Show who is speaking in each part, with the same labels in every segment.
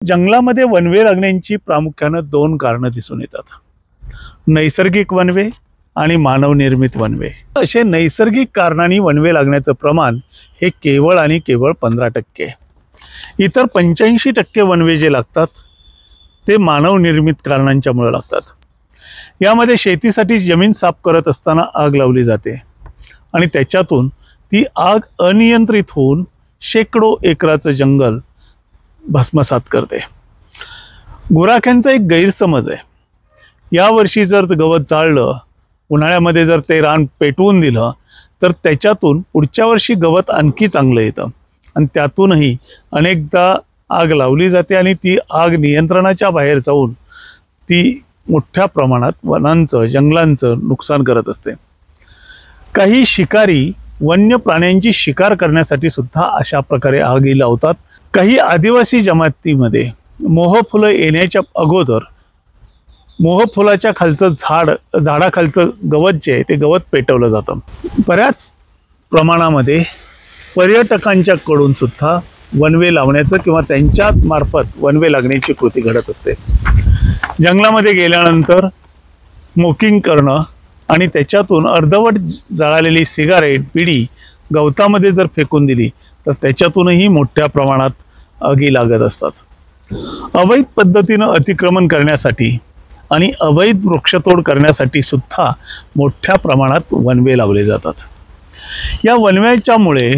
Speaker 1: जंगलामध्ये वनवे लागण्याची प्रामुख्याने दोन कारणं दिसून येतात। नैसर्गिक वनवे आणि मानवनिर्मित वनवे। असे नैसर्गिक कारणांनी वनवे लागण्याचं प्रमाण हे केवळ आणि केवळ 15%। इतर 85% वनवे जे लागतात ते मानवनिर्मित कारणांच्यामुळे लागतात। यामध्ये शेतीसाठी जमीन साफ करत असताना आग लावली जाते आणि त्याच्यातून ती आग अनियंत्रित होऊन शेकडो एकराचं जंगल भस्मसात करते। गुराख्यांचा एक गैरसमज आहे, यावर्षी जर गवत जाळलं, उन्हाळ्यामध्ये जर ते रान पेटवून दिलं तर त्याच्यातून पुढच्या वर्षी गवत आणखी चांगलं येतं आणि त्यातूनही अनेकदा आग लावली जाते आणि ती आग नियंत्रणाच्या बाहेर जाऊन ती मोठ्या प्रमाणात वनांचं जंगलांचं नुकसान करत असते। काही शिकारी वन्य प्राण्यांची शिकार करण्यासाठी सुद्धा अशा प्रकारे आगी लावतात। काही आदिवासी जमातीमध्ये मोहफुलं येण्याच्या अगोदर मोहफुलाच्या खालचं झाडाखालचं गवत जे आहे ते गवत पेटवलं जातं। बऱ्याच प्रमाणामध्ये पर्यटकांच्या कडून सुद्धा वनवे लावण्याचं किंवा त्यांच्या मार्फत वनवे लागण्याची कृती घडत असते। जंगलामध्ये गेल्यानंतर स्मोकिंग करणं आणि त्याच्यातून अर्धवट जळालेली सिगारेट बिडी गवतामध्ये जर फेकून दिली तर त्याच्यातूनही मोठ्या प्रमाणात आगी लागत असतात। अवैध पद्धतीनं अतिक्रमण करण्यासाठी आणि अवैध वृक्षतोड करण्यासाठी सुद्धा मोठ्या प्रमाणात वनवे लावले जातात। या वनव्याच्यामुळे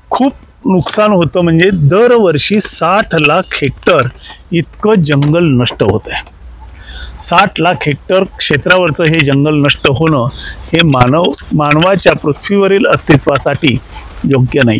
Speaker 1: खूप नुकसान होतं, म्हणजे दरवर्षी 60 लाख हेक्टर इतकं जंगल नष्ट होत आहे। 60 लाख हेक्टर क्षेत्रावरचं हे जंगल नष्ट होणं हे मानवाच्या पृथ्वीवरील अस्तित्वासाठी योग्य नाही।